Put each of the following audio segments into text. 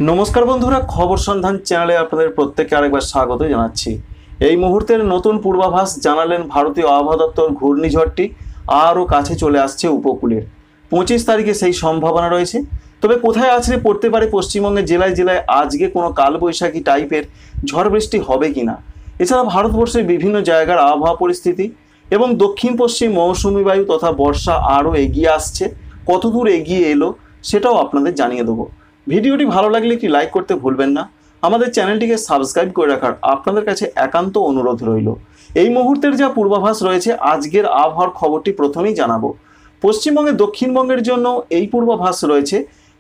নমস্কার বন্ধুরা, খবর সন্ধান চ্যানেলে আপনাদের প্রত্যেককে আরেকবার স্বাগত জানাচ্ছি। এই মুহূর্তের নতুন পূর্বাভাস জানালেন ভারতীয় আবহাওয়া দপ্তর। ঘূর্ণিঝড়টি আরও কাছে চলে আসছে উপকূলের। 25 তারিখে সেই সম্ভাবনা রয়েছে। তবে কোথায় আছড়ে পড়তে পারে পশ্চিমবঙ্গের জেলায় জেলায় আজকে কোনো কালবৈশাখী টাইপের ঝড় বৃষ্টি হবে কিনা, এছাড়া ভারতবর্ষের বিভিন্ন জায়গার আবহাওয়া পরিস্থিতি এবং দক্ষিণ পশ্চিম মৌসুমী বায়ু তথা বর্ষা আরও এগিয়ে আসছে, কতদূর এগিয়ে এলো সেটাও আপনাদের জানিয়ে দেবো। ভিডিওটি ভালো লাগলে একটি লাইক করতে ভুলবেন না। আমাদের চ্যানেলটিকে সাবস্ক্রাইব করে রাখার আপনাদের কাছে একান্ত অনুরোধ রইল। এই মুহূর্তের যা পূর্বাভাস রয়েছে, আজকের আবহাওয়ার খবরটি প্রথমেই জানাবো। পশ্চিমবঙ্গের দক্ষিণবঙ্গের জন্য এই পূর্বাভাস রয়েছে।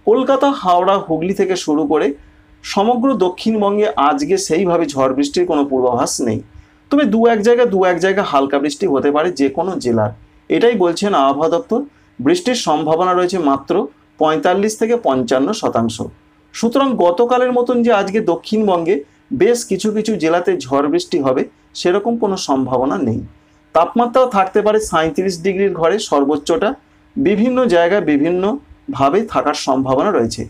কলকাতা, হাওড়া, হুগলি থেকে শুরু করে সমগ্র দক্ষিণবঙ্গে আজকে সেইভাবে ঝড় বৃষ্টির কোনো পূর্বাভাস নেই। তবে দু এক জায়গায় হালকা বৃষ্টি হতে পারে যে কোনো জেলার, এটাই বলছেন আবহাওয়া দপ্তর। বৃষ্টির সম্ভাবনা রয়েছে মাত্র 45 থেকে 55%। সুতরাং গতকালের মতন যে আজকে দক্ষিণবঙ্গে বেশ কিছু কিছু জেলাতে ঝড় বৃষ্টি হবে সেরকম কোনো সম্ভাবনা নেই। তাপমাত্রা থাকতে পারে 37 ডিগ্রির ঘরে, সর্বোচ্চটা বিভিন্ন জায়গায় বিভিন্নভাবে থাকার সম্ভাবনা রয়েছে।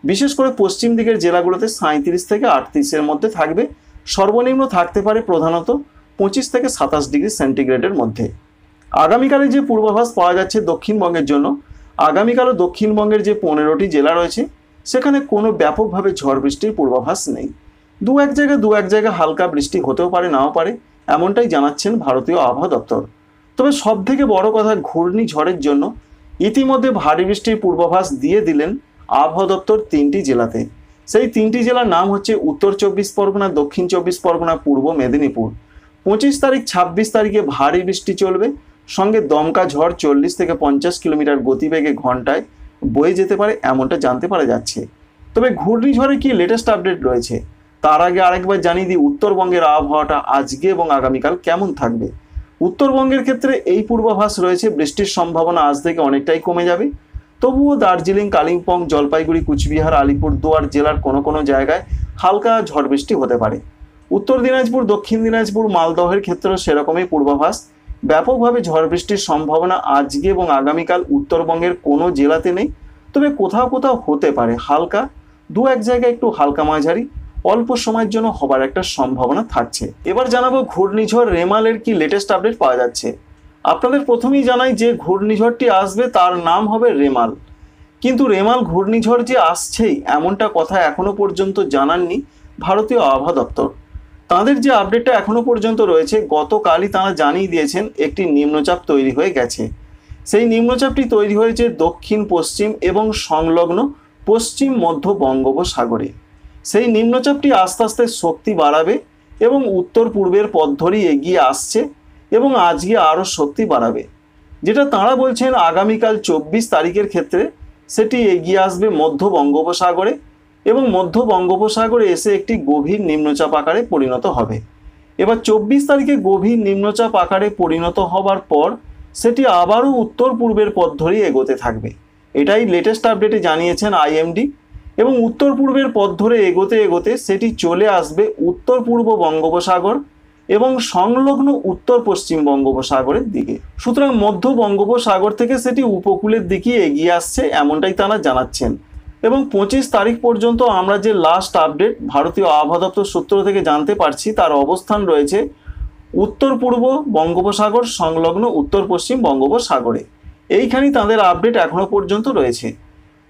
বিশেষ করে পশ্চিম দিকের জেলাগুলোতে 37 থেকে 38-এর মধ্যে থাকবে। সর্বনিম্ন থাকতে পারে প্রধানত 25 থেকে 27 ডিগ্রি সেন্টিগ্রেডের মধ্যে। আগামীকালে যে পূর্বাভাস পাওয়া যাচ্ছে দক্ষিণবঙ্গের জন্য, আগামীকালও দক্ষিণবঙ্গের যে 15টি জেলা রয়েছে সেখানে কোনো ব্যাপকভাবে ঝড় বৃষ্টির পূর্বাভাস নেই। দু এক জায়গায় হালকা বৃষ্টি হতেও পারে, নাও পারে, এমনটাই জানাচ্ছেন ভারতীয় আবহাওয়া দপ্তর। তবে সব থেকে বড় কথা, ঘূর্ণিঝড়ের জন্য ইতিমধ্যে ভারী বৃষ্টির পূর্বাভাস দিয়ে দিলেন আবহাওয়া দপ্তর 3টি জেলাতে। সেই 3টি জেলার নাম হচ্ছে উত্তর 24 পরগনা, দক্ষিণ 24 পরগনা, পূর্ব মেদিনীপুর। 25 তারিখ 26 তারিখে ভারী বৃষ্টি চলবে, সঙ্গে দমকা ঝড় 40 থেকে 50 কিলোমিটার গতিবেগে ঘন্টায় বয়ে যেতে পারে, এমনটা জানতে পারা যাচ্ছে। তবে ঘূর্ণিঝড়ে কি লেটেস্ট আপডেট রয়েছে তার আগে আরেকবার জানিয়ে দিই উত্তরবঙ্গের আবহাওয়াটা আজকে এবং আগামীকাল কেমন থাকবে। উত্তরবঙ্গের ক্ষেত্রে এই পূর্বাভাস রয়েছে, বৃষ্টির সম্ভাবনা আজ থেকে অনেকটাই কমে যাবে। তবুও দার্জিলিং, কালিম্পং, জলপাইগুড়ি, কুচবিহার, আলিপুরদুয়ার জেলার কোনো জায়গায় হালকা ঝড় বৃষ্টি হতে পারে। উত্তর দিনাজপুর, দক্ষিণ দিনাজপুর, মালদহের ক্ষেত্রেও সেরকমই পূর্বাভাস। ব্যাপকভাবে ঝড় বৃষ্টির সম্ভাবনা আজকে এবং আগামীকাল উত্তরবঙ্গের কোনো জেলাতে নেই। তবে কোথাও কোথাও হতে পারে হালকা, দু এক জায়গায় একটু হালকা মাঝারি অল্প সময়ের জন্য হবার একটা সম্ভাবনা থাকছে। এবার জানাবো ঘূর্ণিঝড় রেমালের কি লেটেস্ট আপডেট পাওয়া যাচ্ছে। আপনাদের প্রথমেই জানাই যে ঘূর্ণিঝড়টি আসবে তার নাম হবে রেমাল। কিন্তু রেমাল ঘূর্ণিঝড় যে আসছেই এমনটা কথা এখনো পর্যন্ত জানাননি ভারতীয় আবহাওয়া দপ্তর। তাদের যে আপডেটটা এখনো পর্যন্ত রয়েছে, গতকালই তারা জানিয়ে দিয়েছেন একটি নিম্নচাপ তৈরি হয়ে গেছে। সেই নিম্নচাপটি তৈরি হয়েছে দক্ষিণ পশ্চিম এবং সংলগ্ন পশ্চিম মধ্য বঙ্গোপসাগরে। সেই নিম্নচাপটি আস্তে আস্তে শক্তি বাড়াবে এবং উত্তর পূর্বের পথ ধরেই এগিয়ে আসছে এবং আজকে আরও শক্তি বাড়াবে। যেটা তাঁরা বলছেন আগামীকাল 24 তারিখের ক্ষেত্রে সেটি এগিয়ে আসবে মধ্য বঙ্গোপসাগরে এবং মধ্য বঙ্গোপসাগরে এসে একটি গভীর নিম্নচাপ আকারে পরিণত হবে। এবার 24 তারিখে গভীর নিম্নচাপ আকারে পরিণত হবার পর সেটি আবারও উত্তর পূর্বের পথ ধরেই এগোতে থাকবে। এটাই লেটেস্ট আপডেটে জানিয়েছেন আইএমডি। এবং উত্তর পূর্বের পথ ধরে এগোতে এগোতে সেটি চলে আসবে উত্তর পূর্ব বঙ্গোপসাগর এবং সংলগ্ন উত্তর পশ্চিম বঙ্গোপসাগরের দিকে। সুতরাং মধ্য বঙ্গোপসাগর থেকে সেটি উপকূলের দিকে এগিয়ে আসছে, এমনটাই তারা জানাচ্ছেন। এবং 25 তারিখ পর্যন্ত আমরা যে লাস্ট আপডেট ভারতীয় আবহাওয়া দপ্তর সূত্র থেকে জানতে পারছি, তার অবস্থান রয়েছে উত্তর পূর্ব বঙ্গোপসাগর সংলগ্ন উত্তর পশ্চিম বঙ্গোপসাগরে। এইখানেই তাদের আপডেট এখনো পর্যন্ত রয়েছে।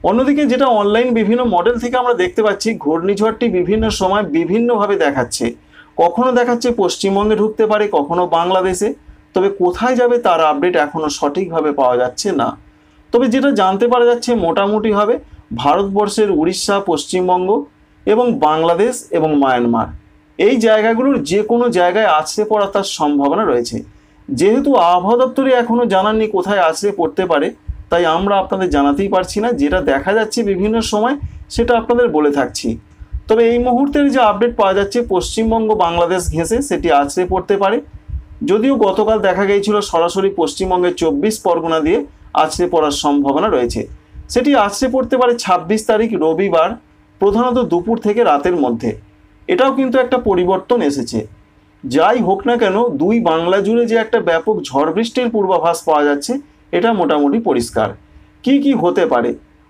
অন্যদিকে যেটা অনলাইন বিভিন্ন মডেল থেকে আমরা দেখতে পাচ্ছি, ঘূর্ণিঝড়টি বিভিন্ন সময় বিভিন্নভাবে দেখাচ্ছে। কখনো দেখাচ্ছে পশ্চিমবঙ্গে ঢুকতে পারে, কখনো বাংলাদেশে। তবে কোথায় যাবে তার আপডেট এখনো সঠিকভাবে পাওয়া যাচ্ছে না। তবে যেটা জানতে পারা যাচ্ছে মোটামুটি হবে ভারতবর্ষের উড়িষ্যা, পশ্চিমবঙ্গ এবং বাংলাদেশ এবং মায়ানমার, এই জায়গাগুলোর যে কোনো জায়গায় আছড়ে পড়া তার সম্ভাবনা রয়েছে। যেহেতু আবহাওয়া দপ্তরে এখনও জানাননি কোথায় আছড়ে পড়তে পারে, তাই আমরা আপনাদের জানাতেই পারছি না। যেটা দেখা যাচ্ছে বিভিন্ন সময় সেটা আপনাদের বলে থাকছি। তবে এই মুহূর্তের যে আপডেট পাওয়া যাচ্ছে, পশ্চিমবঙ্গ বাংলাদেশ ঘেঁষে সেটি আছড়ে পড়তে পারে। যদিও গতকাল দেখা গিয়েছিল সরাসরি পশ্চিমবঙ্গের 24 পরগনা দিয়ে আছড়ে পড়ার সম্ভাবনা রয়েছে। সেটি আছড়ে পড়তে পারে 26 তারিখ রবিবার, প্রধানত দুপুর থেকে রাতের মধ্যে। এটাও কিন্তু একটা পরিবর্তন এসেছে। যাই হোক না কেন, দুই বাংলা জুড়ে যে একটা ব্যাপক ঝড় বৃষ্টির পূর্বাভাস পাওয়া যাচ্ছে এটা মোটামুটি পরিষ্কার। কি কি হতে পারে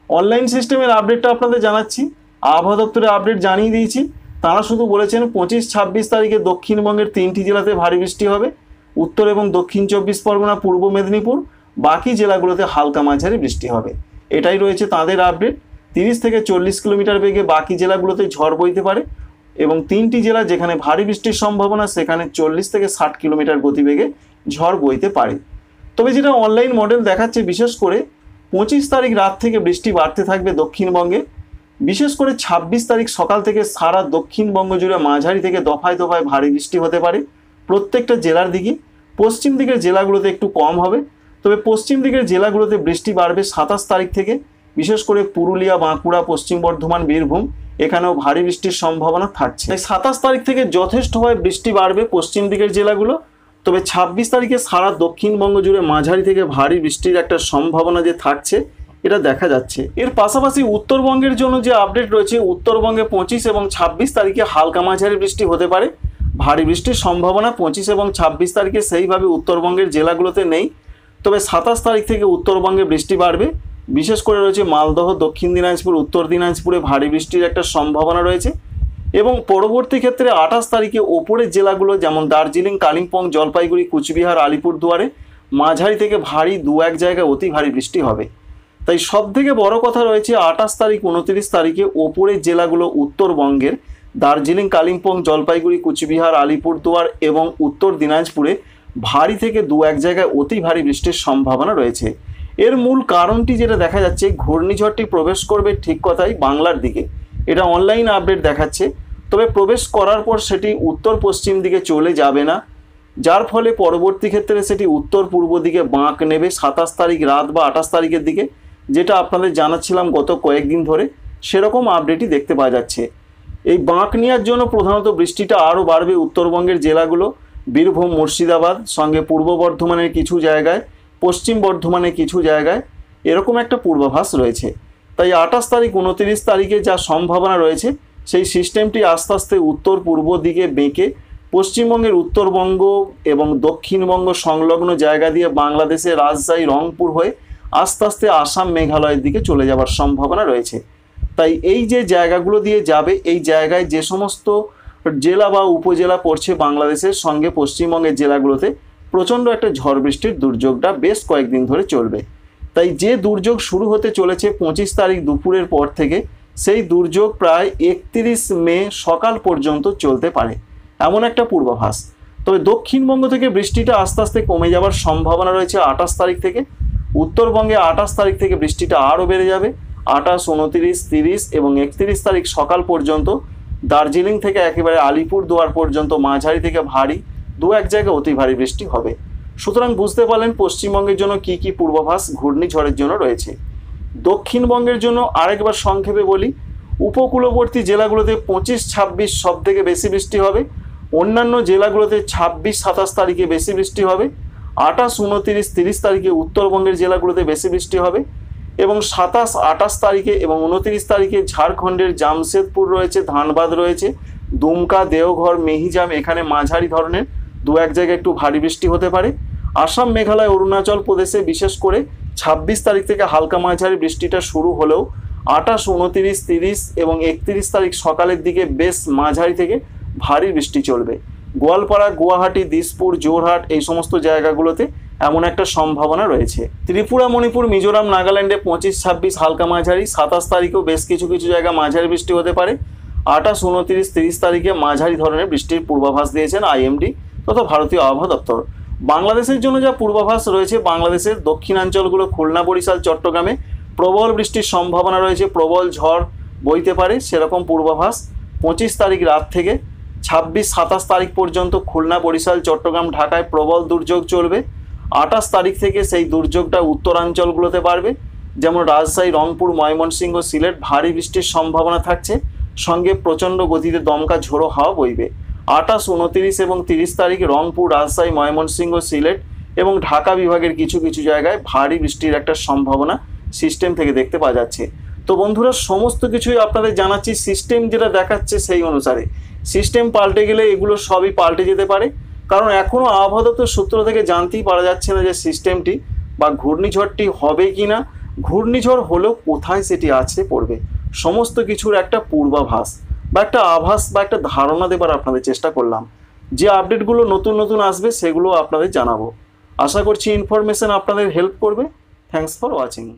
অনলাইন সিস্টেমের আপডেটটা আপনাদের জানাচ্ছি। আবহাওয়া দপ্তরে আপডেট জানিয়ে দিয়েছি, তারা শুধু বলেছেন 25-26 তারিখে দক্ষিণবঙ্গের 3টি জেলাতে ভারী বৃষ্টি হবে, উত্তর এবং দক্ষিণ 24 পরগনা, পূর্ব মেদিনীপুর, বাকি জেলাগুলোতে হালকা মাঝারি বৃষ্টি হবে। এটাই রয়েছে তাদের আপডেট। 30 থেকে 40 কিলোমিটার বেগে বাকি জেলাগুলোতে ঝড় বইতে পারে এবং 3টি জেলা যেখানে ভারী বৃষ্টির সম্ভাবনা সেখানে 40 থেকে 60 কিলোমিটার গতিবেগে ঝড় বইতে পারে। তবে যেটা অনলাইন মডেল দেখাচ্ছে, বিশেষ করে 25 তারিখ রাত থেকে বৃষ্টি বাড়তে থাকবে দক্ষিণবঙ্গে। বিশেষ করে 26 তারিখ সকাল থেকে সারা দক্ষিণবঙ্গ জুড়ে মাঝারি থেকে দফায় দফায় ভারী বৃষ্টি হতে পারে প্রত্যেকটা জেলার দিকে। পশ্চিম দিকের জেলাগুলোতে একটু কম হবে, তবে পশ্চিম দিকের জেলাগুলোতে বৃষ্টি বাড়বে 27 তারিখ থেকে। বিশেষ করে পুরুলিয়া, বাঁকুড়া, পশ্চিম বর্ধমান, বীরভূম এখানেও ভারী বৃষ্টির সম্ভাবনা থাকছে। তাই 27 তারিখ থেকে যথেষ্টভাবে বৃষ্টি বাড়বে পশ্চিম দিকের জেলাগুলো। তবে 26 তারিখে সারা দক্ষিণবঙ্গ জুড়ে মাঝারি থেকে ভারী বৃষ্টির একটা সম্ভাবনা যে থাকছে এটা দেখা যাচ্ছে। এর পাশাপাশি উত্তরবঙ্গের জন্য যে আপডেট রয়েছে, উত্তরবঙ্গে 25 এবং 26 তারিখে হালকা মাঝারি বৃষ্টি হতে পারে। ভারী বৃষ্টির সম্ভাবনা 25 এবং 26 তারিখে সেইভাবে উত্তরবঙ্গের জেলাগুলোতে নেই। তবে 27 তারিখ থেকে উত্তরবঙ্গে বৃষ্টি বাড়বে। বিশেষ করে রয়েছে মালদহ, দক্ষিণ দিনাজপুর, উত্তর দিনাজপুরে ভারী বৃষ্টির একটা সম্ভাবনা রয়েছে। এবং পরবর্তী ক্ষেত্রে 28 তারিখে ওপরের জেলাগুলো যেমন দার্জিলিং, কালিম্পং, জলপাইগুড়ি, কুচবিহার, আলিপুরদুয়ারে মাঝারি থেকে ভারী 2-1 জায়গায় অতি ভারী বৃষ্টি হবে। তাই সব থেকে বড় কথা রয়েছে 28 তারিখ 29 তারিখে ওপরের জেলাগুলো উত্তরবঙ্গের দার্জিলিং, কালিম্পং, জলপাইগুড়ি, কুচবিহার, আলিপুরদুয়ার এবং উত্তর দিনাজপুরে ভারী থেকে 2-1 জায়গায় অতি ভারী বৃষ্টির সম্ভাবনা রয়েছে। এর মূল কারণটি যেটা দেখা যাচ্ছে, ঘূর্ণিঝড়টি প্রবেশ করবে ঠিক কথাই বাংলার দিকে, এটা অনলাইন আপডেট দেখাচ্ছে। তবে প্রবেশ করার পর সেটি উত্তর পশ্চিম দিকে চলে যাবে না, যার ফলে পরবর্তী ক্ষেত্রে সেটি উত্তর পূর্ব দিকে বাঁক নেবে 27 তারিখ রাত বা 28 তারিখের দিকে, যেটা আপনাদের জানাচ্ছিলাম গত কয়েকদিন ধরে, সেরকম আপডেটই দেখতে পাওয়া যাচ্ছে। এই বাঁক নেওয়ার জন্য প্রধানত বৃষ্টিটা আরও বাড়বে উত্তরবঙ্গের জেলাগুলো, বীরভূম, মুর্শিদাবাদ, সঙ্গে পূর্ব বর্ধমানের কিছু জায়গায়, পশ্চিম বর্ধমানের কিছু জায়গায়, এরকম একটা পূর্বাভাস রয়েছে। তাই 28 তারিখ 29 তারিখে যা সম্ভাবনা রয়েছে, সেই সিস্টেমটি আস্তে আস্তে উত্তর পূর্ব দিকে বেঁকে পশ্চিমবঙ্গের উত্তরবঙ্গ এবং দক্ষিণবঙ্গ সংলগ্ন জায়গা দিয়ে বাংলাদেশের রাজশাহী, রংপুর হয়ে আস্তে আস্তে আসাম, মেঘালয়ের দিকে চলে যাওয়ার সম্ভাবনা রয়েছে। তাই এই যে জায়গাগুলো দিয়ে যাবে, এই জায়গায় যে সমস্ত জেলা বা উপজেলা পড়ছে বাংলাদেশের, সঙ্গে পশ্চিমবঙ্গের জেলাগুলোতে প্রচণ্ড একটা ঝড় বৃষ্টির দুর্যোগটা বেশ কয়েকদিন ধরে চলবে। তাই যে দুর্যোগ শুরু হতে চলেছে 25 তারিখ দুপুরের পর থেকে, সেই দুর্যোগ প্রায় 31 মে সকাল পর্যন্ত চলতে পারে, এমন একটা পূর্বাভাস। তবে দক্ষিণবঙ্গ থেকে বৃষ্টিটা আস্তে আস্তে কমে যাওয়ার সম্ভাবনা রয়েছে 28 তারিখ থেকে। উত্তরবঙ্গে 28 তারিখ থেকে বৃষ্টিটা আরও বেড়ে যাবে। 28, 29, 30 এবং 31 তারিখ সকাল পর্যন্ত দার্জিলিং থেকে একেবারে আলিপুরদুয়ার পর্যন্ত মাঝারি থেকে ভারী 2-1 জায়গায় অতি ভারী বৃষ্টি হবে। সুতরাং বুঝতে পারলেন পশ্চিমবঙ্গের জন্য কি কি পূর্বাভাস ঘূর্ণিঝড়ের জন্য রয়েছে। দক্ষিণবঙ্গের জন্য আরেকবার সংক্ষেপে বলি, উপকূলবর্তী জেলাগুলোতে 25-26 সব থেকে বেশি বৃষ্টি হবে। অন্যান্য জেলাগুলোতে 26-27 তারিখে বেশি বৃষ্টি হবে। 28, 29, 30 তারিখে উত্তরবঙ্গের জেলাগুলোতে বেশি বৃষ্টি হবে এবং 27, 28 তারিখে এবং 29 তারিখে ঝাড়খণ্ডের জামশেদপুর রয়েছে, ধানবাদ রয়েছে, দুমকা, দেওঘর, মেহিজাম এখানে মাঝারি ধরনের 2-1 জায়গায় একটু ভারী বৃষ্টি হতে পারে। আসাম, মেঘালয়, অরুণাচল প্রদেশে বিশেষ করে 26 তারিখ থেকে হালকা মাঝারি বৃষ্টিটা শুরু হলেও 28, 29, 30 এবং 31 তারিখ সকালের দিকে বেশ মাঝারি থেকে ভারী বৃষ্টি চলবে। গোয়ালপাড়া, গুয়াহাটি, দিসপুর, জোরহাট এই সমস্ত জায়গাগুলোতে এমন একটা সম্ভাবনা রয়েছে। ত্রিপুরা, মণিপুর, মিজোরাম, নাগাল্যান্ডে 25-26 হালকা মাঝারি, 27 তারিখেও বেশ কিছু কিছু জায়গায় মাঝারি বৃষ্টি হতে পারে। 28, 29, 30 তারিখে মাঝারি ধরনের বৃষ্টির পূর্বাভাস দিয়েছেন আইএমডি তথা ভারতীয় আবহাওয়া দপ্তর। বাংলাদেশের জন্য যা পূর্বাভাস রয়েছে, বাংলাদেশের দক্ষিণাঞ্চলগুলো খুলনা, বরিশাল, চট্টগ্রামে প্রবল বৃষ্টির সম্ভাবনা রয়েছে, প্রবল ঝড় বইতে পারে সেরকম পূর্বাভাস। 25 তারিখ রাত থেকে 26-27 তারিখ পর্যন্ত খুলনা, বরিশাল, চট্টগ্রাম, ঢাকায় প্রবল দুর্যোগ চলবে। 28 তারিখ থেকে সেই দুর্যোগটা উত্তরাঞ্চলগুলোতে বাড়বে, যেমন রাজশাহী, রংপুর, ময়মনসিংহ, সিলেট ভারী বৃষ্টির সম্ভাবনা থাকছে, সঙ্গে প্রচণ্ড গতিতে দমকা ঝোড়ো হাওয়া বইবে। 28, 29 এবং 30 তারিখ রংপুর, রাজশাহী, ময়মনসিংহ, সিলেট এবং ঢাকা বিভাগের কিছু কিছু জায়গায় ভারী বৃষ্টির একটা সম্ভাবনা সিস্টেম থেকে দেখতে পাওয়া যাচ্ছে। তো বন্ধুরা, সমস্ত কিছুই আপনাদের জানাচ্ছি সিস্টেম যেটা দেখাচ্ছে সেই অনুসারে। সিস্টেম পাল্টে গেলে এগুলো সবই পাল্টে যেতে পারে, কারণ এখনও আবহাওয়া দপ্তর সূত্র থেকে জানতেই পারা যাচ্ছে না যে সিস্টেমটি বা ঘূর্ণিঝড়টি হবে কি না, ঘূর্ণিঝড় হলেও কোথায় সেটি আছড়ে পড়বে। সমস্ত কিছুর একটা পূর্বাভাস বা একটা আভাস বা একটা ধারণা দেবার আপনাদের চেষ্টা করলাম। যে আপডেটগুলো নতুন নতুন আসবে সেগুলো আপনাদের জানাবো। আশা করছি ইনফরমেশন আপনাদের হেল্প করবে। Thanks for watching.